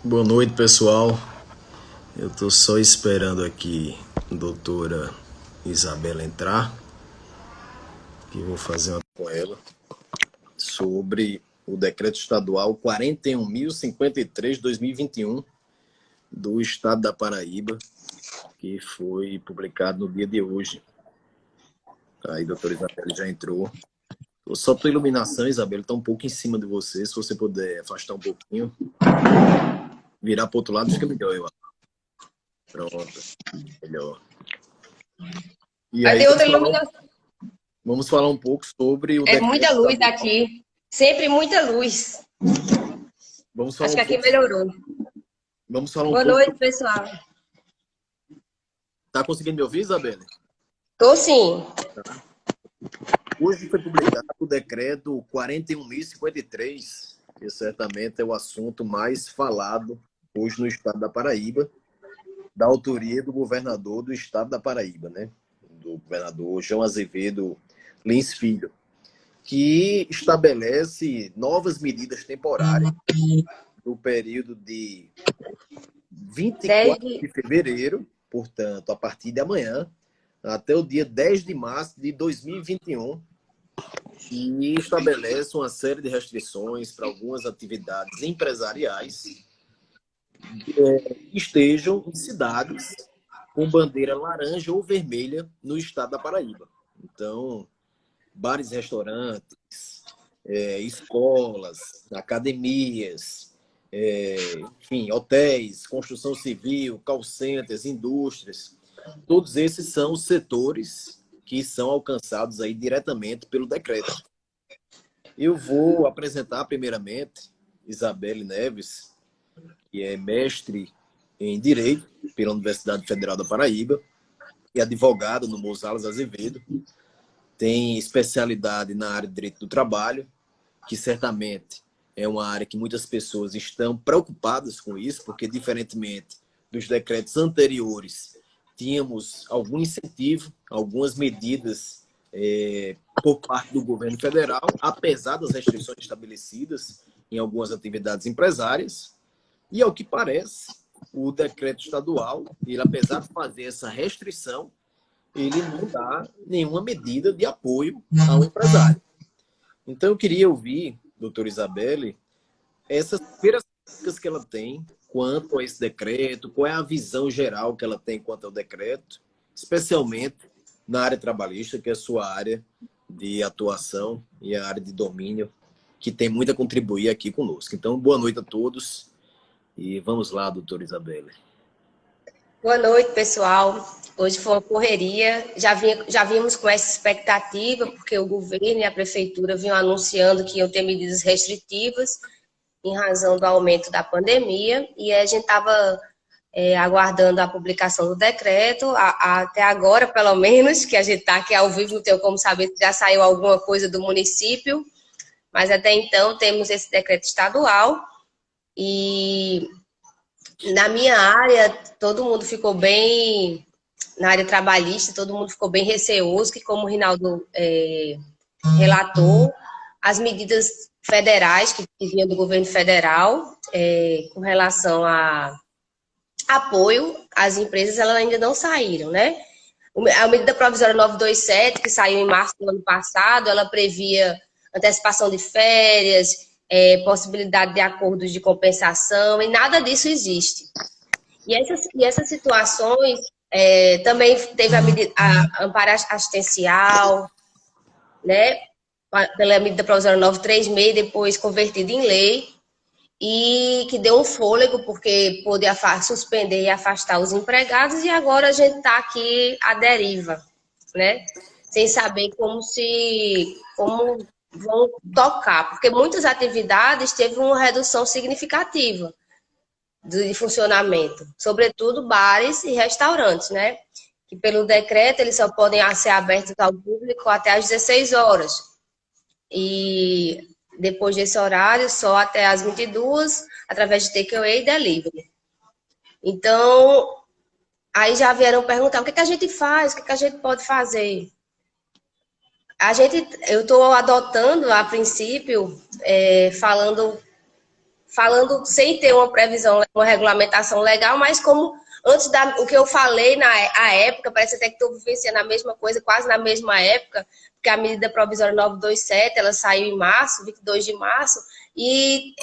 Boa noite, pessoal. Eu estou só esperando aqui a doutora Isabela entrar, que vou fazer uma com ela sobre o decreto estadual 41.053/2021 do estado da Paraíba, que foi publicado no dia de hoje. Aí, doutora Isabela já entrou. Só tua iluminação, Isabela, está um pouco em cima de você. Se você puder afastar um pouquinho, virar para o outro lado, fica melhor, eu acho. Pronto, melhor. E Vai aí, ter outra pessoal, iluminação. vamos falar um pouco sobre o É decreto muita luz estadual. aqui. Sempre muita luz. Vamos falar Acho um que aqui pouco. melhorou. Vamos falar um Boa pouco. noite, pessoal. Tá conseguindo me ouvir, Isabela? Tô sim. Hoje foi publicado o decreto 41.053, que certamente é o assunto mais falado hoje no estado da Paraíba, da autoria do governador do estado da Paraíba, né? Do governador João Azevedo Lins Filho, que estabelece novas medidas temporárias no período de 24 Desde de fevereiro, portanto, a partir de amanhã, até o dia 10 de março de 2021, e estabelece uma série de restrições para algumas atividades empresariais que estejam em cidades com bandeira laranja ou vermelha no estado da Paraíba. Então, bares e restaurantes, escolas, academias, enfim, hotéis, construção civil, call centers, indústrias, todos esses são os setores que são alcançados aí diretamente pelo decreto. Eu vou apresentar primeiramente Isabelle Neves, que é mestre em Direito pela Universidade Federal da Paraíba e advogada no Mozalas Azevedo. Tem especialidade na área de Direito do Trabalho, que certamente é uma área que muitas pessoas estão preocupadas com isso, porque, diferentemente dos decretos anteriores, tínhamos algum incentivo, algumas medidas por parte do governo federal, apesar das restrições estabelecidas em algumas atividades empresárias. E, ao que parece, o decreto estadual, ele, apesar de fazer essa restrição, ele não dá nenhuma medida de apoio ao empresário. Então, eu queria ouvir, doutora Isabelle, essas primeiras críticas que ela tem quanto a esse decreto, qual é a visão geral que ela tem quanto ao decreto, especialmente na área trabalhista, que é a sua área de atuação e a área de domínio, que tem muito a contribuir aqui conosco. Então, boa noite a todos e vamos lá, doutora Isabelle. Boa noite, pessoal. Hoje foi uma correria. Já vimos com essa expectativa, porque o governo e a prefeitura vinham anunciando que iam ter medidas restritivas em razão do aumento da pandemia, e a gente estava aguardando a publicação do decreto, até agora, pelo menos, que a gente está aqui ao vivo, não tenho como saber se já saiu alguma coisa do município, mas até então temos esse decreto estadual, e na minha área, todo mundo ficou bem, na área trabalhista, todo mundo ficou bem receoso, que como o Rinaldo relatou, as medidas federais que vinham do governo federal com relação a apoio às empresas, elas ainda não saíram, né? A medida provisória 927, que saiu em março do ano passado, ela previa antecipação de férias, possibilidade de acordos de compensação, e nada disso existe. E essas situações também teve a amparo assistencial, né? Pela medida provisória 936, depois convertida em lei, e que deu um fôlego, porque pôde suspender e afastar os empregados, e agora a gente está aqui à deriva, né? Sem saber como vão tocar, porque muitas atividades teve uma redução significativa de funcionamento, sobretudo bares e restaurantes, né? Que pelo decreto eles só podem ser abertos ao público até às 16 horas. E depois desse horário, só até às 22, através de takeaway e delivery. Então, aí já vieram perguntar o que a gente faz, o que a gente pode fazer. Eu estou adotando, a princípio, falando falando sem ter uma previsão, uma regulamentação legal, mas como antes o que eu falei na época, parece até que estou vivenciando a mesma coisa, quase na mesma época, porque a medida provisória 927, ela saiu em março, 22 de março, e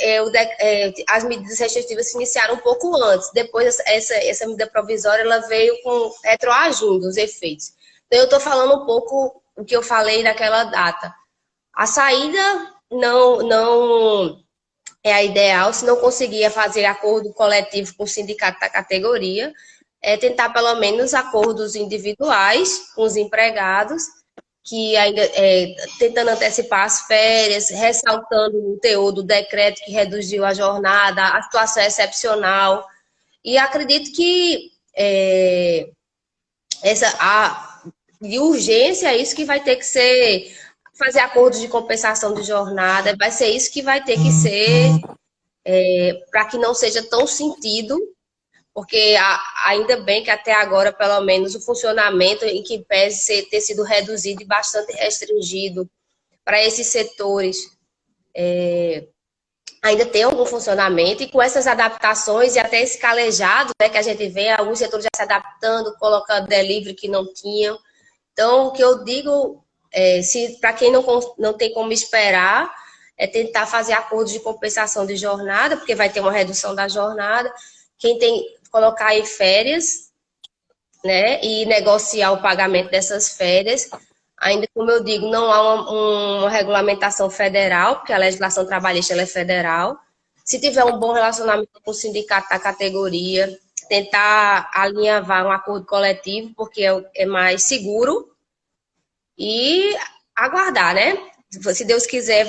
as medidas restritivas se iniciaram um pouco antes. Depois, essa medida provisória ela veio retroagindo os efeitos. Então, eu estou falando um pouco o que eu falei naquela data. A saída não é a ideal, se não conseguir fazer acordo coletivo com o sindicato da categoria, tentar pelo menos acordos individuais com os empregados, que ainda tentando antecipar as férias, ressaltando o teor do decreto que reduziu a jornada, a situação excepcional. E acredito que de urgência é isso que vai ter que ser, fazer acordos de compensação de jornada, vai ser isso que vai ter que ser, para que não seja tão sentido, porque ainda bem que até agora, pelo menos, o funcionamento, em que pese ter sido reduzido e bastante restringido para esses setores, ainda tem algum funcionamento, e com essas adaptações e até esse calejado, né, que a gente vê, alguns setores já se adaptando, colocando delivery que não tinham. Então, o que eu digo, para quem não tem como esperar, é tentar fazer acordos de compensação de jornada, porque vai ter uma redução da jornada. Quem tem, colocar aí férias, né, e negociar o pagamento dessas férias. Ainda, como eu digo, não há uma regulamentação federal, porque a legislação trabalhista ela é federal. Se tiver um bom relacionamento com o sindicato da categoria, tentar alinhavar um acordo coletivo, porque é mais seguro, e aguardar, né? Se Deus quiser,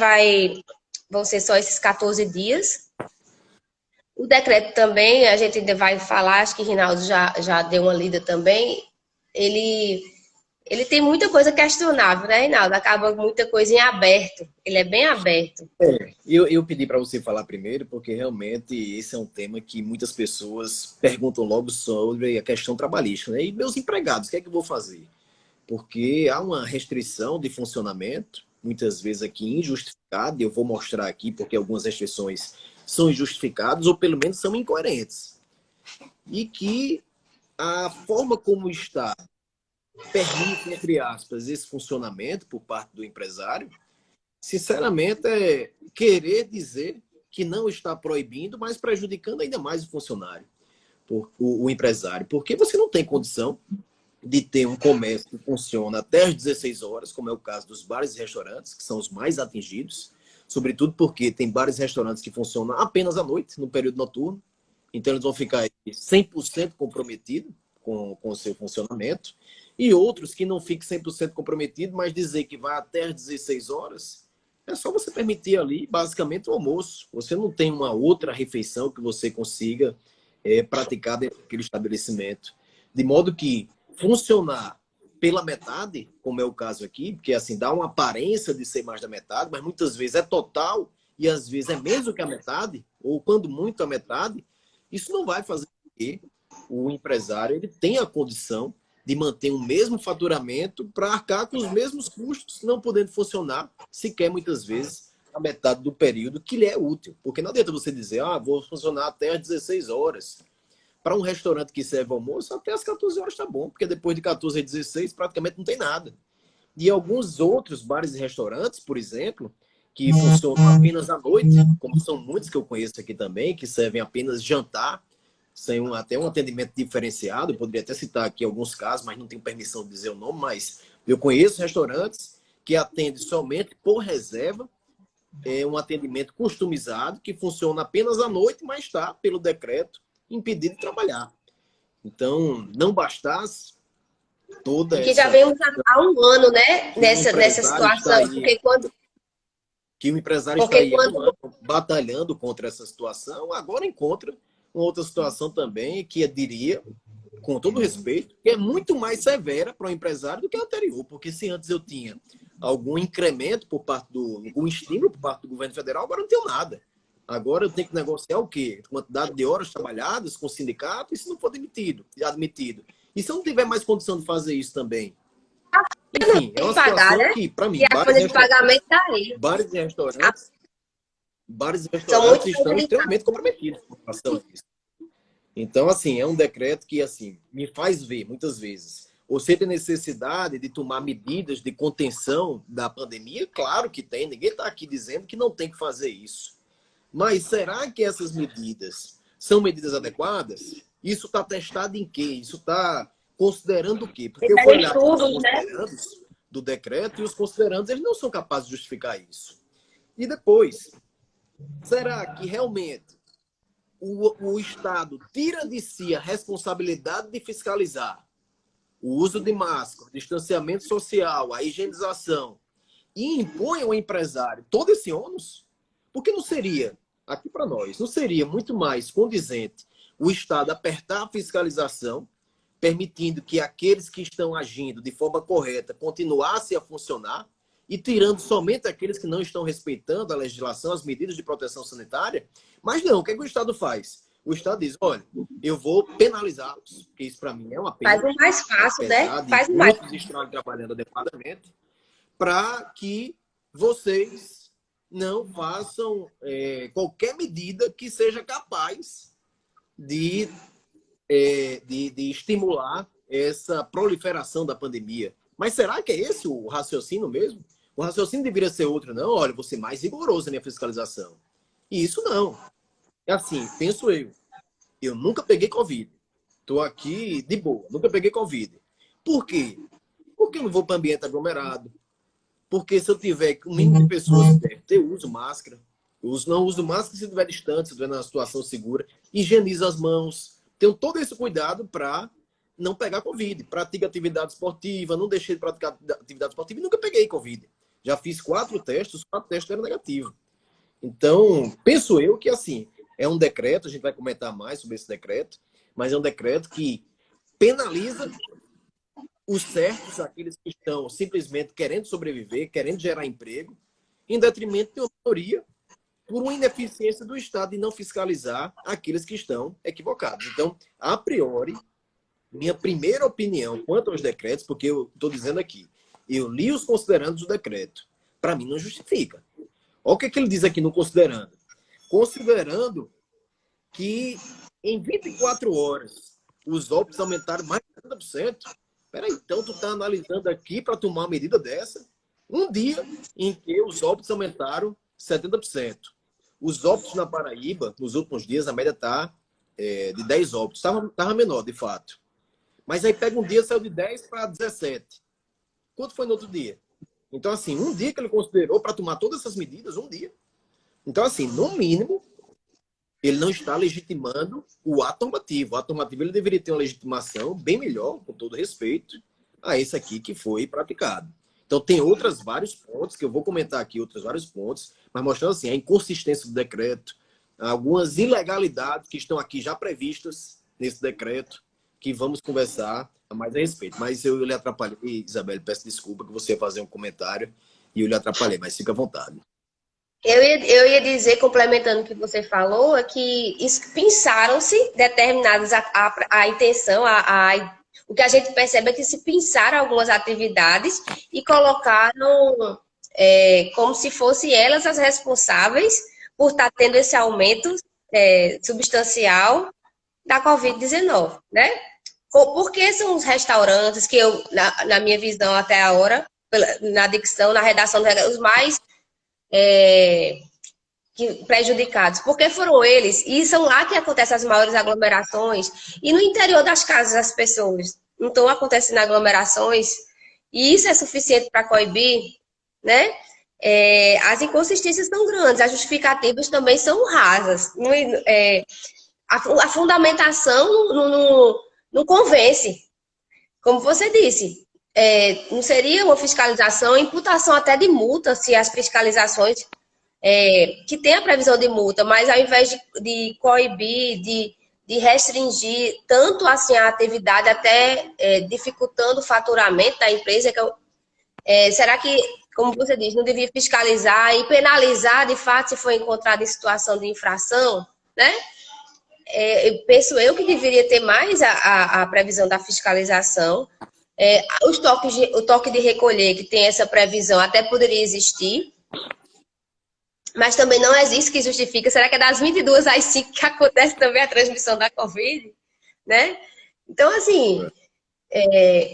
vão ser só esses 14 dias. O decreto também, a gente ainda vai falar, acho que o Rinaldo já deu uma lida também, ele tem muita coisa questionável, né, Rinaldo? Acaba muita coisa em aberto, ele é bem aberto. Eu pedi para você falar primeiro, porque realmente esse é um tema que muitas pessoas perguntam logo sobre a questão trabalhista, né? E meus empregados, o que é que eu vou fazer? Porque há uma restrição de funcionamento, muitas vezes aqui injustificada, e eu vou mostrar aqui porque algumas restrições são injustificadas ou pelo menos são incoerentes. E que a forma como está permite, entre aspas, esse funcionamento por parte do empresário, sinceramente, é querer dizer que não está proibindo, mas prejudicando ainda mais o funcionário, o empresário. Porque você não tem condição de ter um comércio que funciona até às 16 horas, como é o caso dos bares e restaurantes, que são os mais atingidos, sobretudo porque tem bares e restaurantes que funcionam apenas à noite, no período noturno, então eles vão ficar 100% comprometidos com o seu funcionamento, e outros que não fiquem 100% comprometidos, mas dizer que vai até às 16 horas, é só você permitir ali, basicamente, o almoço. Você não tem uma outra refeição que você consiga praticar dentro daquele estabelecimento. De modo que funcionar pela metade, como é o caso aqui, porque assim dá uma aparência de ser mais da metade, mas muitas vezes é total e às vezes é menos do que a metade, ou quando muito a metade, isso não vai fazer com que o empresário ele tenha a condição de manter o mesmo faturamento para arcar com os mesmos custos, não podendo funcionar sequer muitas vezes a metade do período que lhe é útil. Porque não adianta você dizer, vou funcionar até às 16 horas. Para um restaurante que serve almoço, até às 14 horas está bom, porque depois de 14 a 16 praticamente não tem nada. E alguns outros bares e restaurantes, por exemplo, que funcionam apenas à noite, como são muitos que eu conheço aqui também, que servem apenas jantar, sem até um atendimento diferenciado. Eu poderia até citar aqui alguns casos, mas não tenho permissão de dizer o nome, mas eu conheço restaurantes que atendem somente por reserva, um atendimento customizado, que funciona apenas à noite, mas está, pelo decreto, impedido de trabalhar. Então, não bastasse toda que já vemos há um ano, né, nessa situação. Aí, porque quando... Que o empresário está aí há um ano batalhando contra essa situação, agora encontra uma outra situação também, que eu diria, com todo respeito, que é muito mais severa para o empresário do que a anterior, porque se antes eu tinha algum incremento por parte algum estímulo por parte do governo federal, agora não tenho nada. Agora eu tenho que negociar o quê? Quantidade de horas trabalhadas com o sindicato, e se não for admitido. E se eu não tiver mais condição de fazer isso também? Enfim, é uma situação que, para mim, bares e restaurantes bares e São muito restaurantes estão extremamente comprometidos com relação a isso. Então, assim, é um decreto que, assim, me faz ver, muitas vezes, você tem necessidade de tomar medidas de contenção da pandemia? Claro que tem, ninguém está aqui dizendo que não tem que fazer isso. Mas será que essas medidas são medidas adequadas? Isso está testado em quê? Isso está considerando o quê? Porque eu vou olhar os considerandos do decreto e os considerandos, eles não são capazes de justificar isso. E depois, será que realmente o Estado tira de si a responsabilidade de fiscalizar o uso de máscara, o distanciamento social, a higienização e impõe ao empresário todo esse ônus? Porque não seria, aqui para nós, não seria muito mais condizente o Estado apertar a fiscalização, permitindo que aqueles que estão agindo de forma correta continuassem a funcionar e tirando somente aqueles que não estão respeitando a legislação, as medidas de proteção sanitária? Mas não, o que é que o Estado faz? O Estado diz, olha, eu vou penalizá-los, porque isso para mim é uma pena. Faz o mais fácil, né? Faz o mais fácil. Muitos estão trabalhando adequadamente para que vocês não façam qualquer medida que seja capaz de estimular essa proliferação da pandemia. Mas será que é esse o raciocínio mesmo? O raciocínio deveria ser outro, não? Olha, vou ser mais rigoroso na minha fiscalização. E isso não. É assim, penso eu. Eu nunca peguei Covid. Estou aqui de boa, nunca peguei Covid. Por quê? Porque eu não vou para ambiente aglomerado. Porque se eu tiver um mínimo de pessoas perto, eu uso máscara. Não uso máscara se estiver distante, se estiver numa situação segura. Higienizo as mãos. Tenho todo esse cuidado para não pegar Covid. Pratico atividade esportiva, não deixei de praticar atividade esportiva e nunca peguei Covid. Já fiz 4 testes, os 4 testes eram negativos. Então, penso eu que, assim, é um decreto, a gente vai comentar mais sobre esse decreto, mas é um decreto que penaliza os certos, aqueles que estão simplesmente querendo sobreviver, querendo gerar emprego, em detrimento de uma maioria, por uma ineficiência do Estado de não fiscalizar aqueles que estão equivocados. Então, a priori, minha primeira opinião quanto aos decretos, porque eu estou dizendo aqui, eu li os considerandos do decreto, para mim não justifica. Olha o que ele diz aqui no considerando. Considerando que em 24 horas os óbitos aumentaram mais de 70%. Peraí, então tu está analisando aqui para tomar uma medida dessa? Um dia em que os óbitos aumentaram 70%. Os óbitos na Paraíba, nos últimos dias, a média está de 10 óbitos. Estava menor, de fato. Mas aí pega um dia, saiu de 10 para 17. Quanto foi no outro dia? Então, assim, um dia que ele considerou para tomar todas essas medidas, um dia. Então, assim, no mínimo, ele não está legitimando o ato normativo. O ato normativo ele deveria ter uma legitimação bem melhor, com todo respeito, a esse aqui que foi praticado. Então, tem vários pontos, que eu vou comentar aqui, outros vários pontos, mas mostrando assim, a inconsistência do decreto, algumas ilegalidades que estão aqui já previstas nesse decreto, que vamos conversar mais a respeito. Mas eu lhe atrapalhei, Isabelle, peço desculpa que você ia fazer um comentário e eu lhe atrapalhei, mas fica à vontade. Eu ia dizer, complementando o que você falou, é que pensaram-se determinadas a intenção, o que a gente percebe é que se pensaram algumas atividades e colocaram como se fossem elas as responsáveis por estar tendo esse aumento substancial da Covid-19, né? Porque são os restaurantes que eu, na minha visão até a hora, na dicção, na redação, os mais prejudicados, porque foram eles, e são lá que acontecem as maiores aglomerações, e no interior das casas das pessoas não estão acontecendo aglomerações, e isso é suficiente para coibir, né? As inconsistências são grandes, as justificativas também são rasas. A fundamentação não convence. Como você disse, não seria uma fiscalização, imputação até de multa, se as fiscalizações que tem a previsão de multa, mas ao invés de coibir, de restringir tanto assim a atividade, até dificultando o faturamento da empresa, será que, como você diz, não devia fiscalizar e penalizar, de fato, se for encontrado em situação de infração, né? Penso eu que deveria ter mais a previsão da fiscalização. O toque de recolher, que tem essa previsão, até poderia existir, Mas também não existe que justifica. Será que é das 22 às 5 que acontece também a transmissão da Covid? Né? Então, assim,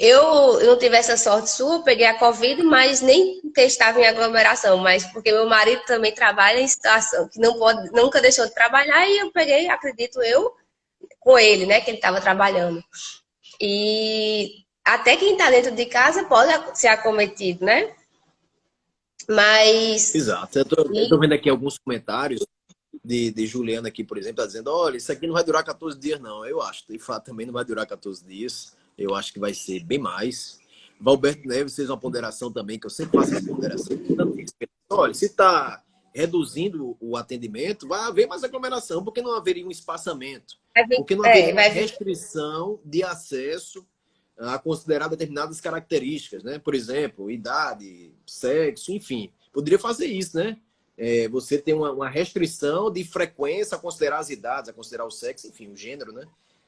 eu não tive essa sorte sua, peguei a Covid, mas nem estava em aglomeração, mas porque meu marido também trabalha em situação que não pode, nunca deixou de trabalhar, e eu peguei, acredito eu, com ele, né, que ele estava trabalhando. E até quem está dentro de casa pode ser acometido, né? Mas... Exato. Eu tô vendo aqui alguns comentários de Juliana aqui, por exemplo, tá dizendo, olha, isso aqui não vai durar 14 dias, não. Eu acho, de fato, também não vai durar 14 dias. Eu acho que vai ser bem mais. Valberto Neves fez uma ponderação também, que eu sempre faço essa ponderação. Olha, se está reduzindo o atendimento, vai haver mais aglomeração, porque não haveria um espaçamento. Porque não haveria uma restrição de acesso a considerar determinadas características, né? Por exemplo, idade, sexo, enfim. Poderia fazer isso, né? Você tem uma restrição de frequência a considerar as idades, a considerar o sexo, enfim, o gênero, né?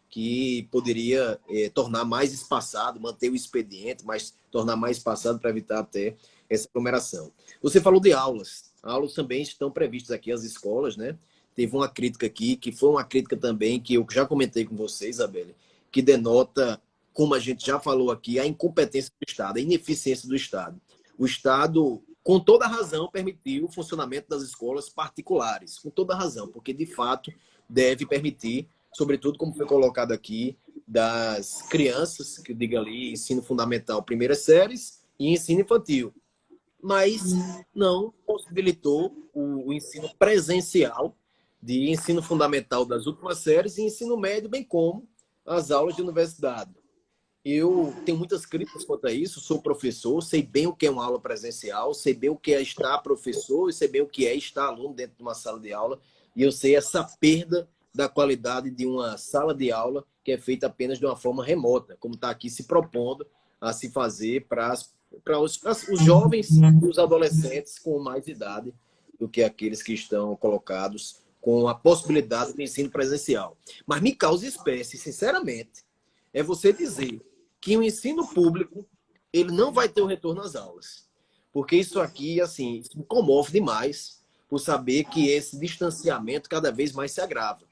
Que poderia tornar mais espaçado, manter o expediente, mas tornar mais espaçado para evitar até essa aglomeração. Você falou de aulas. Aulas também estão previstas aqui, as escolas, né? Teve uma crítica aqui, que foi uma crítica também, que eu já comentei com você, Isabelle, que denota, como a gente já falou aqui, a incompetência do Estado, a ineficiência do Estado. O Estado, com toda razão, permitiu o funcionamento das escolas particulares, com toda razão, porque, de fato, deve permitir, sobretudo, como foi colocado aqui, das crianças, que diga ali, ensino fundamental, primeiras séries, e ensino infantil. Mas não possibilitou o ensino presencial de ensino fundamental das últimas séries e ensino médio, bem como as aulas de universidade. Eu tenho muitas críticas quanto a isso, sou professor, sei bem o que é uma aula presencial, sei bem o que é estar professor e sei bem o que é estar aluno dentro de uma sala de aula, e eu sei essa perda da qualidade de uma sala de aula que é feita apenas de uma forma remota, como está aqui se propondo a se fazer para os jovens e os adolescentes com mais idade do que aqueles que estão colocados com a possibilidade de ensino presencial. Mas me causa espécie, sinceramente, é você dizer que o ensino público ele não vai ter o retorno às aulas. Porque isso aqui, assim, me comove demais por saber que esse distanciamento cada vez mais se agrava.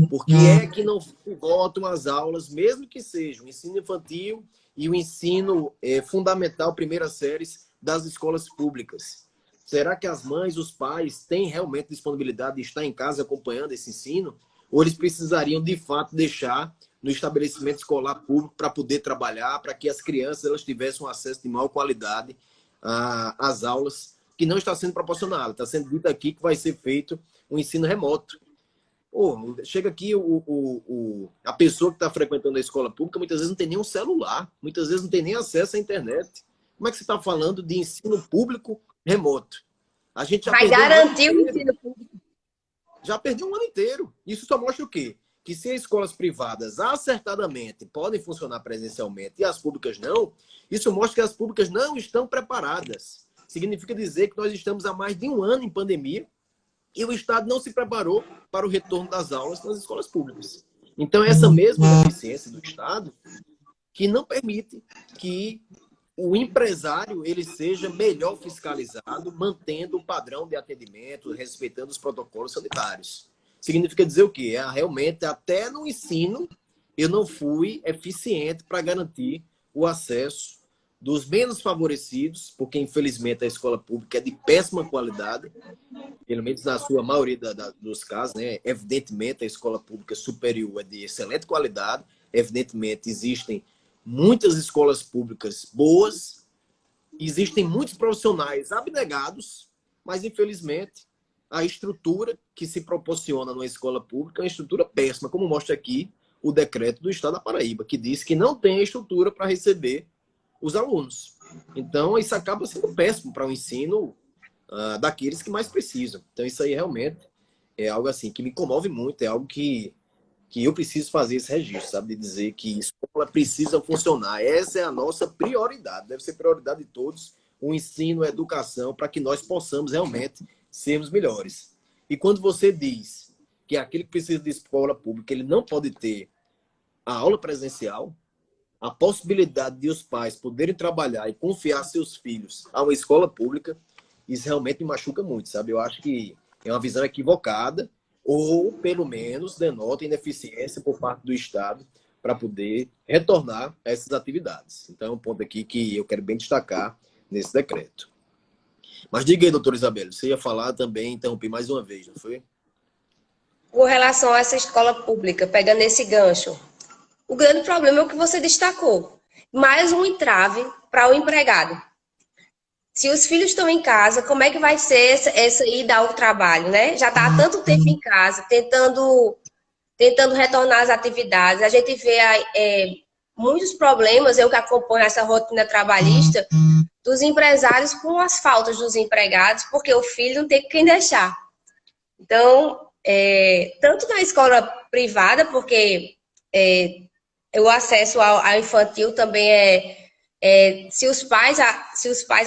Por que é que não voltam às aulas, mesmo que seja o ensino infantil e o ensino fundamental, primeiras séries das escolas públicas? Será que as mães, os pais têm realmente disponibilidade de estar em casa acompanhando esse ensino? Ou eles precisariam, de fato, deixar no estabelecimento escolar público para poder trabalhar, para que as crianças elas tivessem um acesso de maior qualidade às aulas, que não está sendo proporcionado. Está sendo dito aqui que vai ser feito um ensino remoto. Chega aqui a pessoa que está frequentando a escola pública, muitas vezes não tem nem um celular, muitas vezes não tem nem acesso à internet. Como é que você está falando de ensino público remoto? A gente já vai garantir o ensino público. Já perdeu um ano inteiro. Isso só mostra o quê? Que se as escolas privadas acertadamente podem funcionar presencialmente e as públicas não, isso mostra que as públicas não estão preparadas. Significa dizer que nós estamos há mais de um ano em pandemia e o Estado não se preparou para o retorno das aulas nas escolas públicas. Então, essa mesma deficiência do Estado que não permite que o empresário ele seja melhor fiscalizado, mantendo o padrão de atendimento, respeitando os protocolos sanitários. Significa dizer o quê? Realmente, até no ensino, eu não fui eficiente para garantir o acesso dos menos favorecidos, porque, infelizmente, a escola pública é de péssima qualidade, pelo menos na sua maioria dos casos, né? Evidentemente, a escola pública superior é de excelente qualidade, evidentemente, existem muitas escolas públicas boas, existem muitos profissionais abnegados, mas, infelizmente, a estrutura que se proporciona numa escola pública é uma estrutura péssima, como mostra aqui o decreto do Estado da Paraíba, que diz que não tem estrutura para receber os alunos. Então, isso acaba sendo péssimo para o ensino daqueles que mais precisam. Então, isso aí realmente é algo assim que me comove muito, é algo que eu preciso fazer esse registro, sabe? De dizer que a escola precisa funcionar. Essa é a nossa prioridade, deve ser prioridade de todos, o ensino, a educação, para que nós possamos realmente sermos melhores. E quando você diz que aquele que precisa de escola pública, ele não pode ter a aula presencial, a possibilidade de os pais poderem trabalhar e confiar seus filhos a uma escola pública, isso realmente me machuca muito, sabe? Eu acho que é uma visão equivocada ou, pelo menos, denota ineficiência por parte do Estado para poder retornar a essas atividades. Então, é um ponto aqui que eu quero bem destacar nesse decreto. Mas diga aí, doutora Isabel, você ia falar também, interrompi mais uma vez, não foi? Com relação a essa escola pública, pegando esse gancho, o grande problema é o que você destacou. Mais um entrave para o empregado. Se os filhos estão em casa, como é que vai ser essa ida ao trabalho, né? Já está há tanto tempo em casa, tentando retornar às atividades. A gente vê muitos problemas, eu que acompanho essa rotina trabalhista, dos empresários com as faltas dos empregados, porque o filho não tem quem deixar. Então, tanto na escola privada, porque o acesso ao infantil também se os pais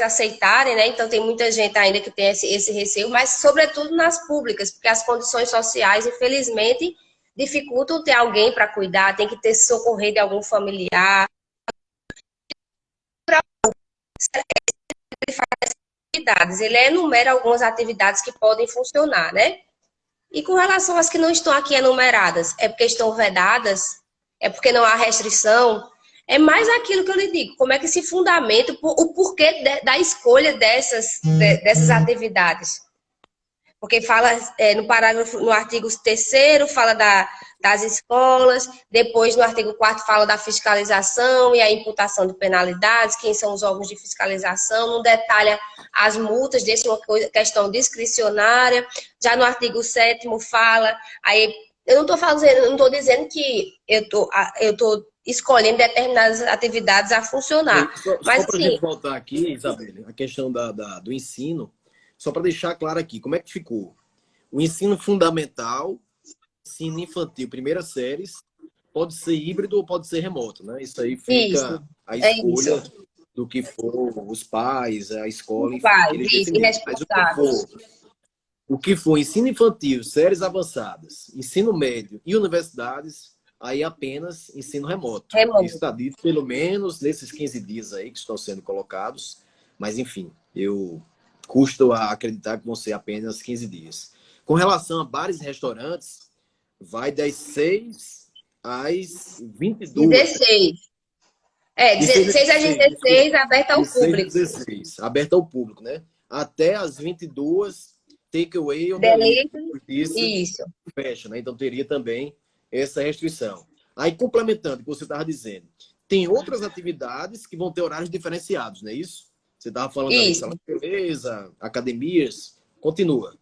aceitarem, né? Então tem muita gente ainda que tem esse receio, mas sobretudo nas públicas, porque as condições sociais, infelizmente, dificultam ter alguém para cuidar, tem que ter socorrer de algum familiar. Ele enumera algumas atividades que podem funcionar, né? E com relação às que não estão aqui enumeradas, é porque estão vedadas, é porque não há restrição, é mais aquilo que eu lhe digo, como é que se fundamenta o porquê da escolha dessas atividades. Porque fala no artigo 3º, fala das escolas, depois no artigo 4º fala da fiscalização e a imputação de penalidades, quem são os órgãos de fiscalização, não detalha as multas, deixa uma questão discricionária. Já no artigo 7º fala, aí eu não estou dizendo que eu estou escolhendo determinadas atividades a funcionar. Só para a gente voltar aqui, Isabel, a questão do ensino, só para deixar claro aqui, como é que ficou? O ensino fundamental, ensino infantil, primeiras séries, pode ser híbrido ou pode ser remoto, né? Isso aí fica a escolha do que for os pais, a escola, enfim. Mas o que for ensino infantil, séries avançadas, ensino médio e universidades, aí apenas ensino remoto. Isso está dito pelo menos nesses 15 dias aí que estão sendo colocados, mas enfim, eu custo a acreditar que vão ser apenas 15 dias. Com relação a bares e restaurantes, vai das 6 às 22. 16. 16 às 16, aberta ao público. 16, aberta ao público, né? Até às 22, takeaway ou delivery. Isso. Fecha, né? Então teria também essa restrição. Aí, complementando o que você estava dizendo, tem outras atividades que vão ter horários diferenciados, não é isso? Você estava falando da sala de beleza, academias, continua.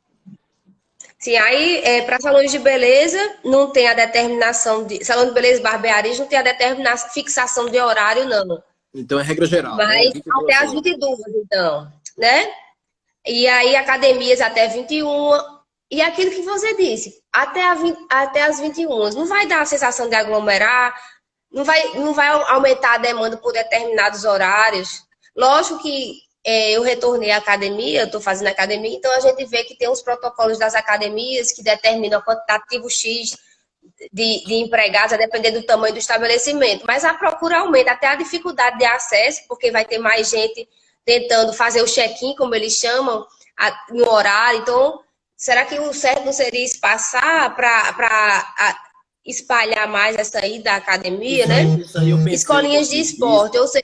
Sim, aí para salões de beleza não tem a determinação de... Salão de beleza e barbearia não tem a fixação de horário, não. Então é regra geral. Mas né? Até as 22, então, né? E aí academias até 21. E aquilo que você disse, até as 21. Não vai dar a sensação de aglomerar, não vai aumentar a demanda por determinados horários. Lógico que eu retornei à academia, eu estou fazendo academia, então a gente vê que tem os protocolos das academias que determinam o quantitativo X de empregados, a depender do tamanho do estabelecimento. Mas a procura aumenta, até a dificuldade de acesso, porque vai ter mais gente tentando fazer o check-in, como eles chamam, no horário. Então, será que o certo não seria espaçar para espalhar mais essa aí da academia, né? Escolinhas de esporte, ou seja...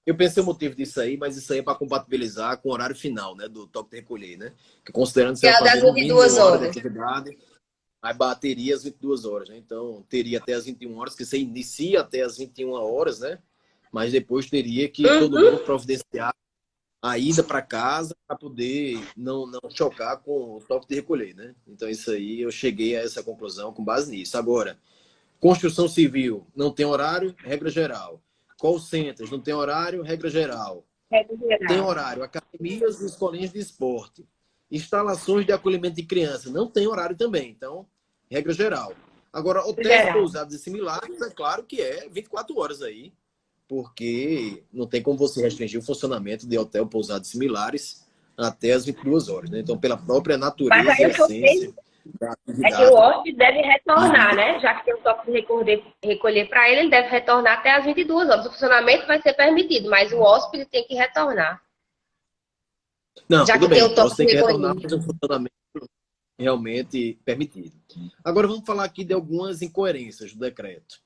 Eu pensei o motivo disso aí, mas isso aí é para compatibilizar com o horário final, né, do toque de recolher, né? Que considerando que você vai fazer 22 horas de atividade, aí bateria às 22 horas, né? Então, teria até as 21 horas, que você inicia até as 21 horas, né? Mas depois teria que todo mundo providenciar a ida para casa para poder não chocar com o toque de recolher, né? Então, isso aí, eu cheguei a essa conclusão com base nisso. Agora, construção civil não tem horário, regra geral. Call centers não tem horário, regra geral. Tem horário, academias e escolinhas de esporte. Instalações de acolhimento de criança não tem horário também, então, regra geral. Agora, hotéis, pousadas e similares, é claro que é 24 horas aí, porque não tem como você restringir o funcionamento de hotel, pousadas similares até as 22 horas, né? Então, pela própria natureza e essência... É que o hóspede deve retornar, né? Já que tem um toque de recolher para ele deve retornar até as 22 horas. O funcionamento vai ser permitido, mas o hóspede tem que retornar. Não, Já tudo que tem bem. o Então toque você tem de que retornar recolher. para o funcionamento realmente permitido. Agora vamos falar aqui de algumas incoerências do decreto.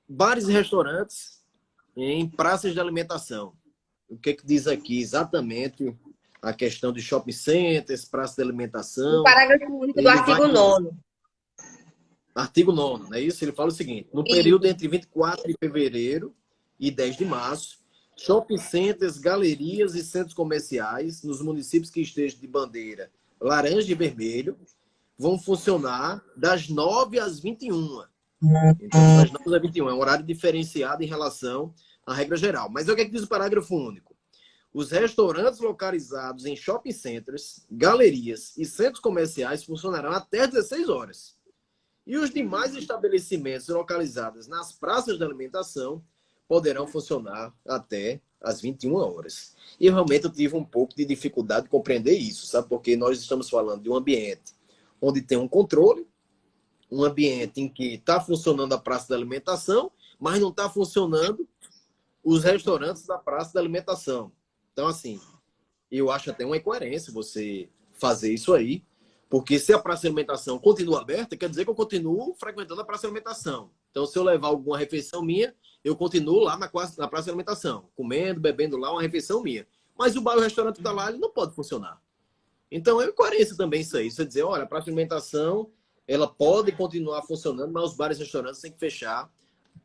Bares e restaurantes em praças de alimentação. O que diz aqui exatamente a questão de shopping centers, praças de No alimentação? parágrafo único do Ele vai artigo dizer, 9º. artigo 9º, não é isso? Ele fala o seguinte: no período Isso. entre 24 de fevereiro e 10 de março, shopping centers, galerias e centros comerciais nos municípios que estejam de bandeira laranja e vermelho vão funcionar das 9 às 21. Então, das 9 às 21 é um horário diferenciado em relação à regra geral. Mas é o que diz o parágrafo único. Os restaurantes localizados em shopping centers, galerias e centros comerciais funcionarão até 16 horas. E os demais estabelecimentos localizados nas praças de alimentação poderão funcionar até às 21 horas. E realmente eu tive um pouco de dificuldade de compreender isso, sabe? Porque nós estamos falando de um ambiente onde tem um controle, um ambiente em que está funcionando a praça de alimentação, mas não está funcionando os restaurantes da praça de alimentação. Então, assim, eu acho até uma incoerência você fazer isso aí, porque se a praça de alimentação continua aberta, quer dizer que eu continuo frequentando a praça de alimentação. Então, se eu levar alguma refeição minha, eu continuo lá na praça de alimentação, comendo, bebendo lá uma refeição minha. Mas o bar e o restaurante está lá, ele não pode funcionar. Então, é incoerência também isso aí. Você dizer, olha, a praça de alimentação, ela pode continuar funcionando, mas os bares e restaurantes têm que fechar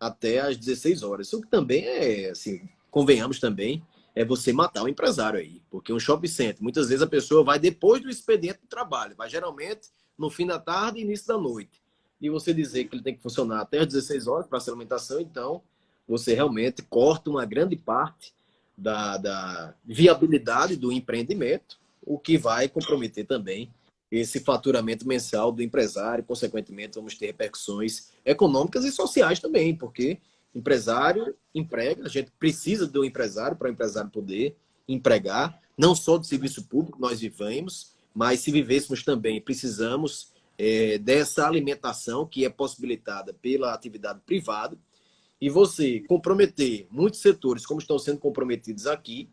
até às 16 horas. Isso que também é, assim, convenhamos também, é você matar o empresário aí. Porque um shopping center, muitas vezes a pessoa vai depois do expediente do trabalho, vai geralmente no fim da tarde e início da noite. E você dizer que ele tem que funcionar até às 16 horas para essa alimentação, então você realmente corta uma grande parte da viabilidade do empreendimento, o que vai comprometer também esse faturamento mensal do empresário, consequentemente vamos ter repercussões econômicas e sociais também, porque empresário emprega, a gente precisa do empresário para o empresário poder empregar, não só do serviço público nós vivemos, mas se vivêssemos também, precisamos dessa alimentação que é possibilitada pela atividade privada, e você comprometer muitos setores como estão sendo comprometidos aqui,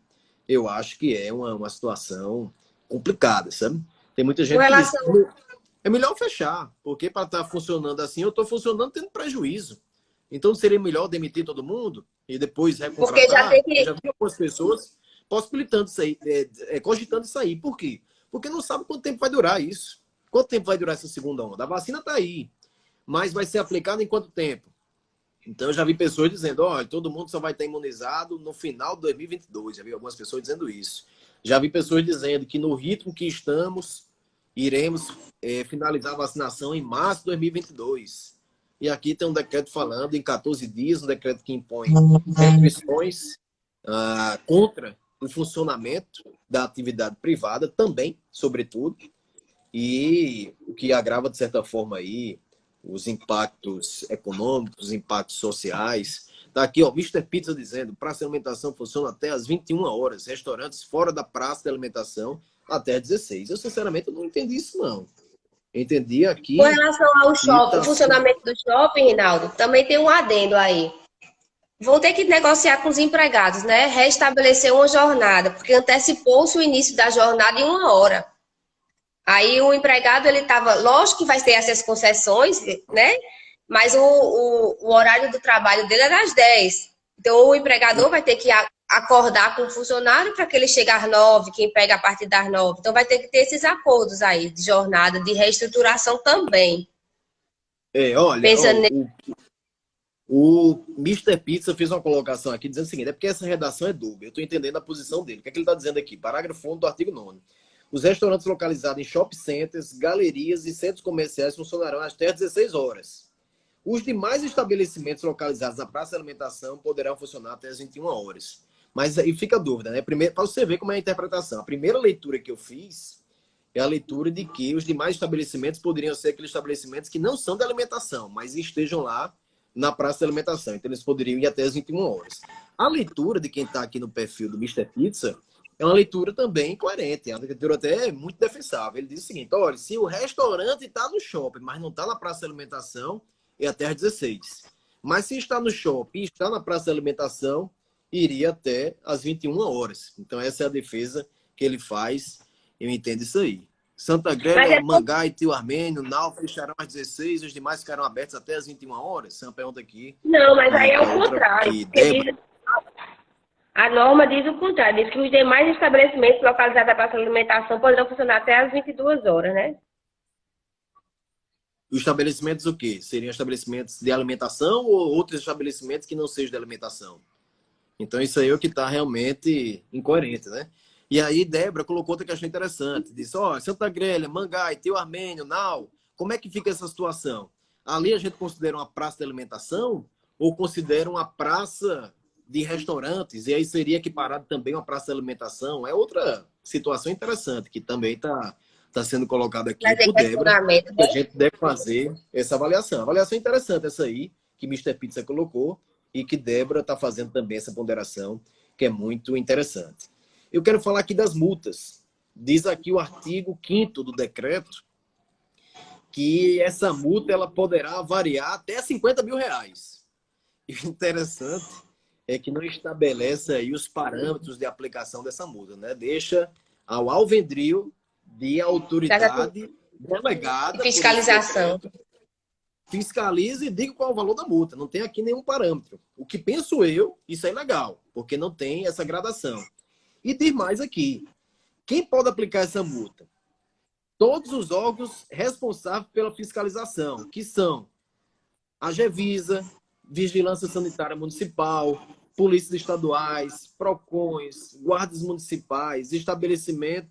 eu acho que é uma situação complicada, sabe? Tem muita Com gente que diz, relação. é melhor fechar, porque para estar funcionando assim, eu estou funcionando tendo prejuízo. Então seria melhor demitir todo mundo e depois Porque já recontratar? tem Eu já que. vi algumas pessoas possibilitando isso aí, cogitando isso aí. Por quê? Porque não sabe quanto tempo vai durar isso. Quanto tempo vai durar essa segunda onda? A vacina está aí, mas vai ser aplicada em quanto tempo? Então, eu já vi pessoas dizendo, olha, todo mundo só vai estar imunizado no final de 2022. Já vi algumas pessoas dizendo isso. Já vi pessoas dizendo que no ritmo que estamos, iremos finalizar a vacinação em março de 2022. E aqui tem um decreto falando em 14 dias, um decreto que impõe restrições contra o funcionamento da atividade privada também, sobretudo, e o que agrava, de certa forma, aí os impactos econômicos, os impactos sociais. Está aqui, ó, Mister Pizza dizendo, praça de alimentação funciona até às 21 horas, restaurantes fora da praça de alimentação até às 16. Eu, sinceramente, não entendi isso, não. Eu entendi Com aqui relação ao que shopping, o está sendo... funcionamento do shopping, Rinaldo, também tem um adendo aí. Vão ter que negociar com os empregados, né? Restabelecer uma jornada, porque antecipou-se o início da jornada em 1 hora. Aí o empregado, ele estava, lógico que vai ter essas concessões, né? Mas o horário do trabalho dele era às 10. Então o empregador vai ter que acordar com o funcionário para que ele chegue às 9, quem pega a partir das 9. Então vai ter que ter esses acordos aí de jornada, de reestruturação também. olha, Pensando ó, nesse. o Mister Pizza fez uma colocação aqui dizendo o seguinte, é porque essa redação é dúbia, eu estou entendendo a posição dele. O que é que ele está dizendo aqui? Parágrafo 1 do artigo 9º. Os restaurantes localizados em shopping centers, galerias e centros comerciais funcionarão até às 16 horas. Os demais estabelecimentos localizados na praça de alimentação poderão funcionar até às 21 horas. Mas aí fica a dúvida, né? Primeiro, para você ver como é a interpretação. A primeira leitura que eu fiz é a leitura de que os demais estabelecimentos poderiam ser aqueles estabelecimentos que não são de alimentação, mas estejam lá na praça de alimentação. Então, eles poderiam ir até às 21 horas. A leitura de quem está aqui no perfil do Mister Pizza é uma leitura também coerente, é uma leitura até muito defensável. Ele diz o seguinte, olha, se o restaurante está no shopping, mas não está na praça de alimentação, é até às 16. Mas se está no shopping e está na praça de alimentação, iria até às 21 horas. Então, essa é a defesa que ele faz. Eu entendo isso aí. Santa Grelha, Mangá e Tio Armênio, Nau fecharão às 16, os demais ficarão abertos até às 21 horas? Essa é uma pergunta aqui. Não, mas aí é o contrário. A norma diz o contrário, diz que os demais estabelecimentos localizados para alimentação poderão funcionar até às 22 horas, né? Os estabelecimentos o quê? Seriam estabelecimentos de alimentação ou outros estabelecimentos que não sejam de alimentação? Então, isso aí é o que está realmente incoerente, né? E aí, Débora colocou outra questão interessante. Disse, ó, Santa Grelha, Mangai, Tio Armênio, Nau, como é que fica essa situação? Ali a gente considera uma praça de alimentação ou considera uma praça de restaurantes? E aí seria equiparado também uma praça de alimentação? É outra situação interessante que também está sendo colocada aqui por Débora, que a gente deve fazer essa avaliação. A avaliação interessante essa aí, que Mr. Pizza colocou, e que Débora está fazendo também essa ponderação, que é muito interessante. Eu quero falar aqui das multas. Diz aqui o artigo 5º do decreto que essa multa ela poderá variar até R$50 mil. E o interessante é que não estabelece aí os parâmetros de aplicação dessa multa, né? Deixa ao alvendrio de autoridade delegada. Fiscalização. Fiscalize e diga qual é o valor da multa. Não tem aqui nenhum parâmetro. O que penso eu, isso é legal, porque não tem essa gradação. E diz mais aqui. Quem pode aplicar essa multa? Todos os órgãos responsáveis pela fiscalização, que são a Gevisa, Vigilância Sanitária Municipal, polícias estaduais, PROCONs, guardas municipais, estabelecimentos.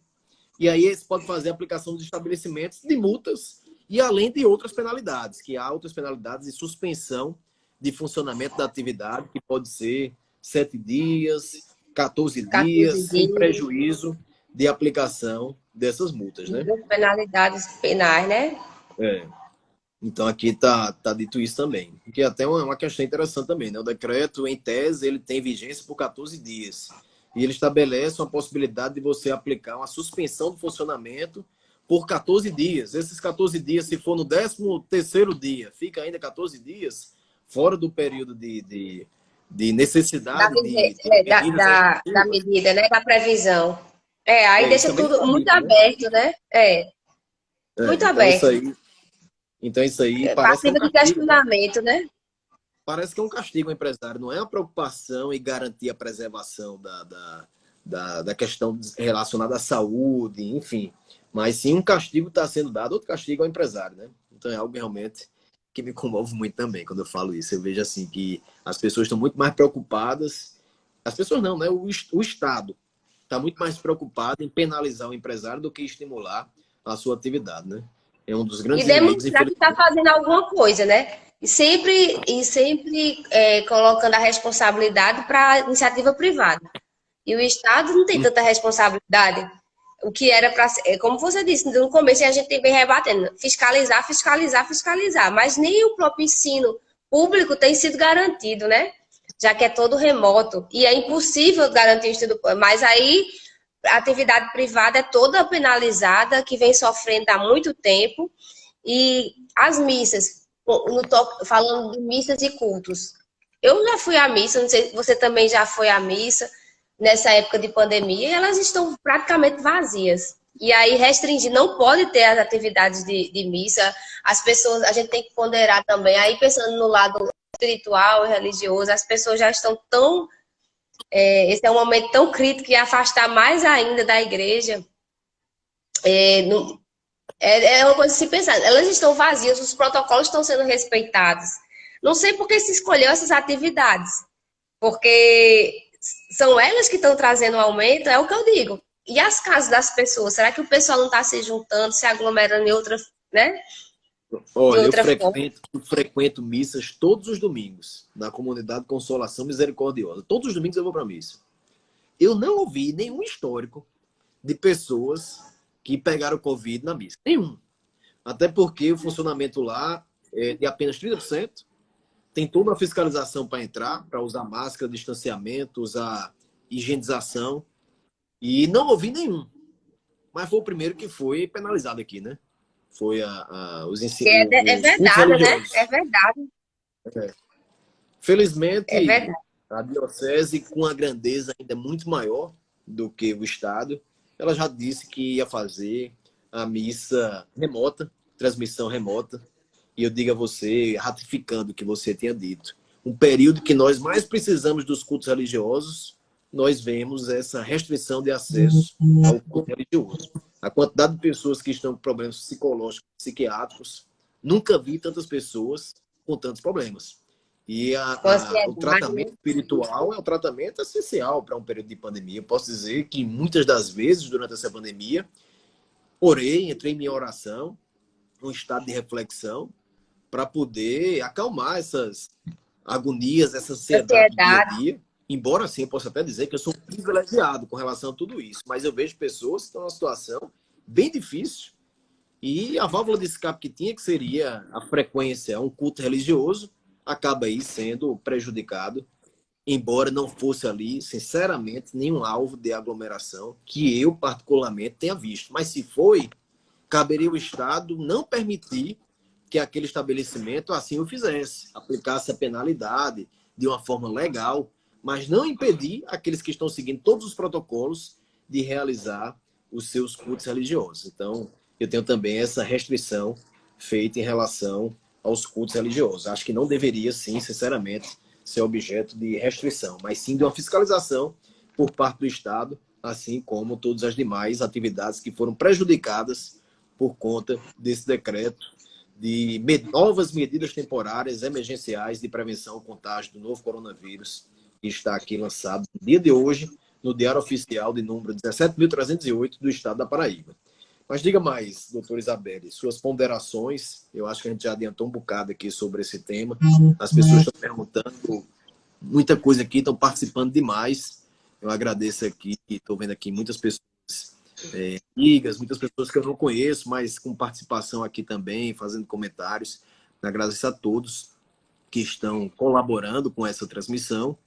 E aí eles podem fazer a aplicação dos estabelecimentos de multas e além de outras penalidades, que há outras penalidades de suspensão de funcionamento da atividade, que pode ser 7 dias, 14 dias, sem prejuízo de aplicação dessas multas, né? Penalidades penais, né? É. Então aqui tá dito isso também. Que até uma questão interessante também, né? O decreto, em tese, ele tem vigência por 14 dias. E ele estabelece uma possibilidade de você aplicar uma suspensão do funcionamento por 14 dias. Esses 14 dias, se for no 13º dia, fica ainda 14 dias fora do período de necessidade da medida, né? Da previsão. Aí deixa tudo muito aberto, né? Muito então aberto. Então isso aí parece passiva de questionamento, né? Parece que é um castigo ao empresário, não é uma preocupação em garantir a preservação da questão relacionada à saúde, enfim. Mas sim um castigo está sendo dado, outro castigo ao empresário, né? Então é algo realmente que me comove muito também quando eu falo isso. Eu vejo assim que as pessoas estão muito mais preocupadas, as pessoas não, né? O Estado está muito mais preocupado em penalizar o empresário do que estimular a sua atividade, né? É um dos grandes inimigos. E demonstrar que está fazendo alguma coisa, né? E sempre colocando a responsabilidade para a iniciativa privada. E o Estado não tem tanta responsabilidade. O que era para ser, como você disse, no começo a gente vem rebatendo, fiscalizar, fiscalizar, fiscalizar. Mas nem o próprio ensino público tem sido garantido, né? Já que é todo remoto. E é impossível garantir o estudo. Mas aí a atividade privada é toda penalizada, que vem sofrendo há muito tempo. E as missas, falando de missas e cultos. Eu já fui à missa, não sei se você também já foi à missa, nessa época de pandemia, e elas estão praticamente vazias. E aí restringir, não pode ter as atividades de missa, as pessoas, a gente tem que ponderar também, aí pensando no lado espiritual e religioso, as pessoas já estão tão... esse é um momento tão crítico e afastar mais ainda da igreja. É uma coisa a se pensar. Elas estão vazias, os protocolos estão sendo respeitados. Não sei por que se escolheu essas atividades, porque são elas que estão trazendo o aumento, é o que eu digo. E as casas das pessoas? Será que o pessoal não está se juntando, se aglomerando em outra, né? Olha, eu frequento missas todos os domingos, na comunidade Consolação Misericordiosa. Todos os domingos eu vou para a missa. Eu não ouvi nenhum histórico de pessoas que pegaram Covid na missa. Nenhum. Até porque o funcionamento lá é de apenas 30%. Tem toda uma fiscalização para entrar, para usar máscara, distanciamento, usar higienização. E não ouvi nenhum. Mas foi o primeiro que foi penalizado aqui, né? Foi os ensinos. É verdade, né? É verdade. Felizmente, A diocese, com a grandeza ainda muito maior do que o Estado, ela já disse que ia fazer a missa remota, transmissão remota. E eu digo a você, ratificando o que você tinha dito, um período que nós mais precisamos dos cultos religiosos, nós vemos essa restrição de acesso ao culto religioso. A quantidade de pessoas que estão com problemas psicológicos, psiquiátricos, nunca vi tantas pessoas com tantos problemas. E o tratamento espiritual é um tratamento essencial para um período de pandemia. Eu posso dizer que muitas das vezes, durante essa pandemia, orei, entrei em minha oração, um estado de reflexão, para poder acalmar essas agonias, essa ansiedade do dia a dia. Embora, assim, eu possa até dizer que eu sou privilegiado com relação a tudo isso, mas eu vejo pessoas que estão numa situação bem difícil e a válvula de escape que tinha, que seria a frequência, um culto religioso, acaba aí sendo prejudicado, embora não fosse ali, sinceramente, nenhum alvo de aglomeração que eu, particularmente, tenha visto. Mas se foi, caberia o Estado não permitir que aquele estabelecimento assim o fizesse, aplicasse a penalidade de uma forma legal, mas não impedir aqueles que estão seguindo todos os protocolos de realizar os seus cultos religiosos. Então, eu tenho também essa restrição feita em relação aos cultos religiosos. Acho que não deveria, sim, sinceramente, ser objeto de restrição, mas sim de uma fiscalização por parte do Estado, assim como todas as demais atividades que foram prejudicadas por conta desse decreto de novas medidas temporárias emergenciais de prevenção ao contágio do novo coronavírus, que está aqui lançado no dia de hoje, no Diário Oficial de número 17.308 do Estado da Paraíba. Mas diga mais, doutora Isabelle, suas ponderações. Eu acho que a gente já adiantou um bocado aqui sobre esse tema. As pessoas estão perguntando muita coisa aqui, estão participando demais. Eu agradeço aqui, estou vendo aqui muitas pessoas amigas, muitas pessoas que eu não conheço, mas com participação aqui também, fazendo comentários. Agradeço a todos que estão colaborando com essa transmissão.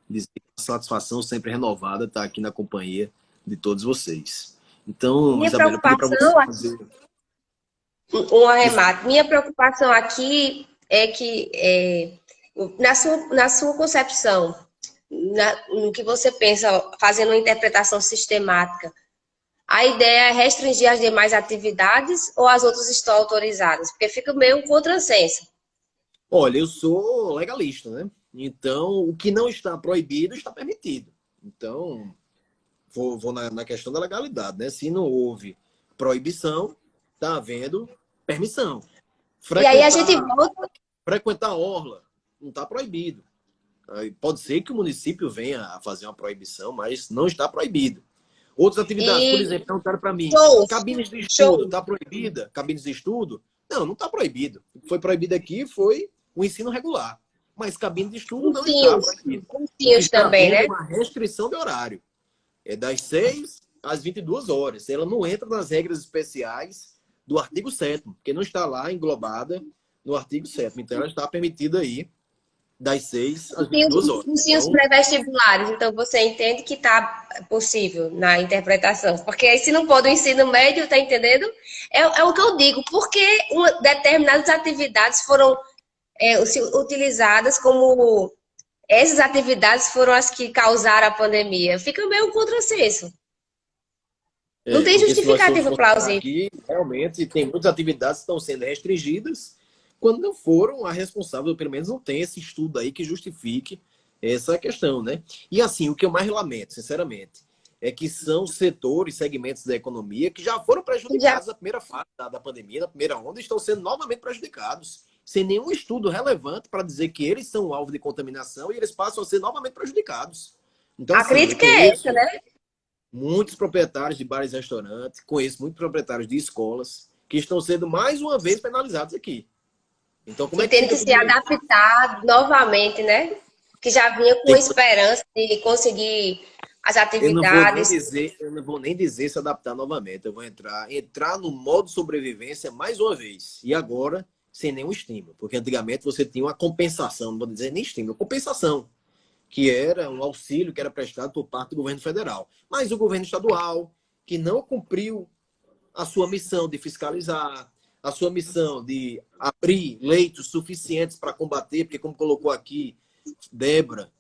Dizer que a satisfação sempre renovada estar aqui na companhia de todos vocês. Então, minha Isabela, eu pedi para você fazer um arremate. Minha preocupação aqui é que, na sua concepção, no que você pensa, fazendo uma interpretação sistemática, a ideia é restringir as demais atividades ou as outras estão autorizadas? Porque fica meio um contrassenso. Olha, eu sou legalista, né? Então, o que não está proibido está permitido. Então, vou na questão da legalidade, né? Se não houve proibição, está havendo permissão. E aí a gente volta... Frequentar a orla não está proibido. Pode ser que o município venha a fazer uma proibição, mas não está proibido. Outras atividades, por exemplo, perguntaram para mim, cabines de estudo, está proibida? Cabines de estudo? Não está proibido. O que foi proibido aqui foi o ensino regular. Mas cabine de estudo não está proibido. Cursinhos também, né? Uma restrição de horário. É das 6 às 22 horas. Ela não entra nas regras especiais do artigo 7º, porque não está lá englobada no artigo 7º. Então, ela está permitida aí das 6 às 22 horas. Cursinhos pré-vestibulares, então você entende que está possível na interpretação. Porque aí, se não pode o ensino médio, tá entendendo? É o que eu digo. Porque determinadas atividades foram utilizadas como... Essas atividades foram as que causaram a pandemia. Fica meio um contrassenso. Não tem justificativa plausível. Aqui, realmente, tem muitas atividades que estão sendo restringidas quando não foram a responsável, ou pelo menos não tem esse estudo aí que justifique essa questão, né? E assim, o que eu mais lamento, sinceramente, é que são setores, segmentos da economia que já foram prejudicados na primeira fase da pandemia, na primeira onda, e estão sendo novamente prejudicados, sem nenhum estudo relevante para dizer que eles são alvo de contaminação e eles passam a ser novamente prejudicados. Então, a crítica é essa, né? Muitos proprietários de bares e restaurantes, conheço muitos proprietários de escolas que estão sendo mais uma vez penalizados aqui. Então, como é que tem que se adaptar novamente, né? Que já vinha com esperança de conseguir as atividades. Eu não vou nem dizer se adaptar novamente. Eu vou entrar no modo sobrevivência mais uma vez. E agora, sem nenhum estímulo. Porque antigamente você tinha uma compensação, não vou dizer nem estímulo, compensação, que era um auxílio que era prestado por parte do governo federal. Mas o governo estadual, que não cumpriu a sua missão de fiscalizar, a sua missão de abrir leitos suficientes para combater, porque como colocou aqui Débora,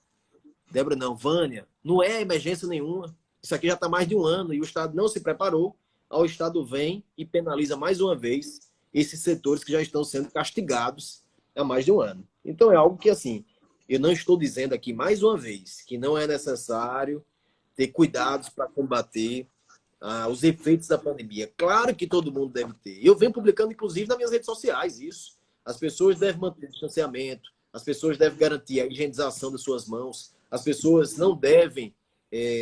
Débora não, Vânia, não é emergência nenhuma. Isso aqui já está mais de um ano e o Estado não se preparou. O Estado vem e penaliza mais uma vez esses setores que já estão sendo castigados há mais de um ano. Então é algo que, assim, eu não estou dizendo aqui mais uma vez que não é necessário ter cuidados para combater os efeitos da pandemia. Claro que todo mundo deve ter. Eu venho publicando, inclusive, nas minhas redes sociais isso. As pessoas devem manter distanciamento, as pessoas devem garantir a higienização das suas mãos, as pessoas não devem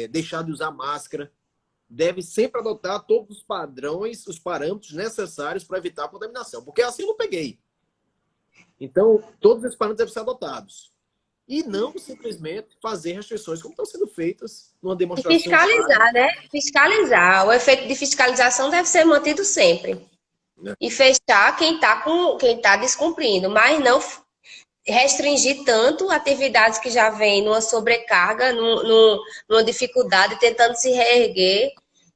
deixar de usar máscara, devem sempre adotar todos os padrões, os parâmetros necessários para evitar a contaminação, porque assim eu não peguei. Então, todos esses parâmetros devem ser adotados. E não simplesmente fazer restrições como estão sendo feitas numa demonstração. E fiscalizar, né? Fiscalizar. O efeito de fiscalização deve ser mantido sempre. E fechar quem tá descumprindo, mas não restringir tanto atividades que já vêm numa sobrecarga, numa dificuldade, tentando se reerguer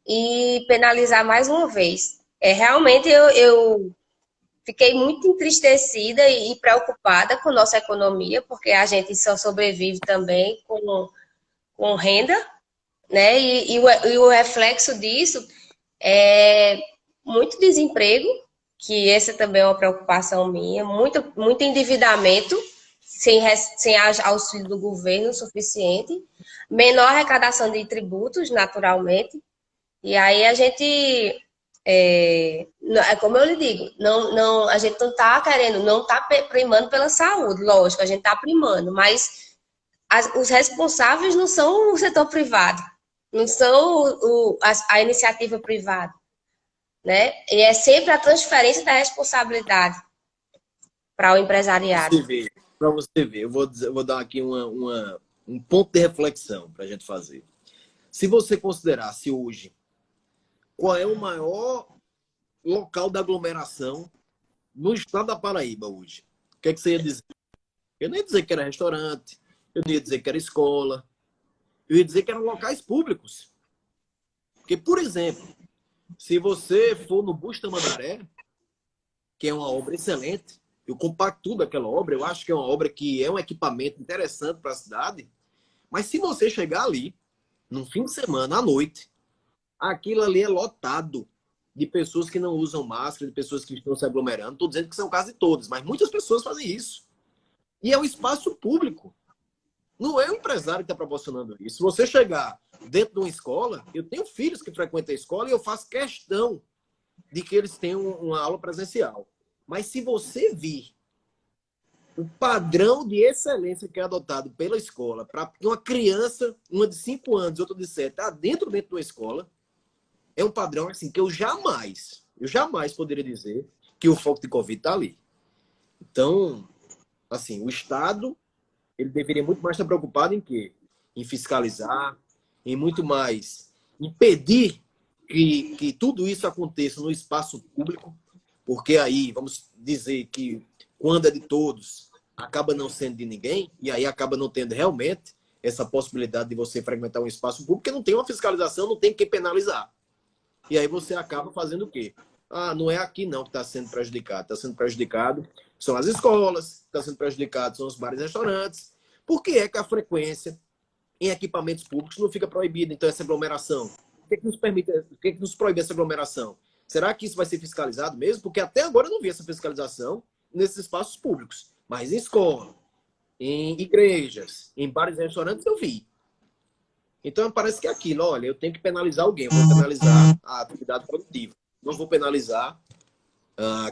e penalizar mais uma vez. Realmente eu fiquei muito entristecida e preocupada com nossa economia, porque a gente só sobrevive também com renda, né? E o reflexo disso é muito desemprego, que essa também é uma preocupação minha, muito endividamento, sem auxílio do governo suficiente, menor arrecadação de tributos, naturalmente, e aí a gente, como eu lhe digo, a gente não está querendo, não está primando pela saúde, lógico, a gente está primando, mas os responsáveis não são o setor privado, não são a iniciativa privada, né? E é sempre a transferência da responsabilidade para o empresariado. Para você ver, eu vou dar aqui um ponto de reflexão para a gente fazer. Se você considerasse hoje qual é o maior local da aglomeração no estado da Paraíba hoje, o que é que você ia dizer? Eu não ia dizer que era restaurante, eu não ia dizer que era escola, eu ia dizer que eram locais públicos. Porque, por exemplo, se você for no Busta-Mandaré, que é uma obra excelente, eu compactuo daquela obra, eu acho que é uma obra que é um equipamento interessante para a cidade, mas se você chegar ali, num fim de semana, à noite, aquilo ali é lotado de pessoas que não usam máscara, de pessoas que estão se aglomerando. Estou dizendo que são quase todas, mas muitas pessoas fazem isso. E é um espaço público. Não é o empresário que está proporcionando isso. Se você chegar dentro de uma escola, eu tenho filhos que frequentam a escola e eu faço questão de que eles tenham uma aula presencial. Mas se você vir o padrão de excelência que é adotado pela escola para uma criança, uma de 5 anos e outra de 7, está dentro de uma escola, é um padrão assim que eu jamais poderia dizer que o foco de Covid está ali. Então, assim, o Estado ele deveria muito mais estar preocupado em quê? Em fiscalizar, em muito mais impedir que tudo isso aconteça no espaço público, porque aí, vamos dizer que quando é de todos, acaba não sendo de ninguém, e aí acaba não tendo realmente essa possibilidade de você frequentar um espaço público, porque não tem uma fiscalização, não tem quem penalizar. E aí você acaba fazendo o quê? Não é aqui não que está sendo prejudicado. Está sendo prejudicado são as escolas, está sendo prejudicado são os bares e restaurantes. Por que é que a frequência em equipamentos públicos não fica proibida, então, essa aglomeração? O que é que nos permite, o que é que nos proíbe essa aglomeração? Será que isso vai ser fiscalizado mesmo? Porque até agora eu não vi essa fiscalização nesses espaços públicos. Mas em escola, em igrejas, em bares e restaurantes eu vi. Então, parece que é aquilo, olha, eu tenho que penalizar alguém, eu vou penalizar a atividade produtiva. Não vou penalizar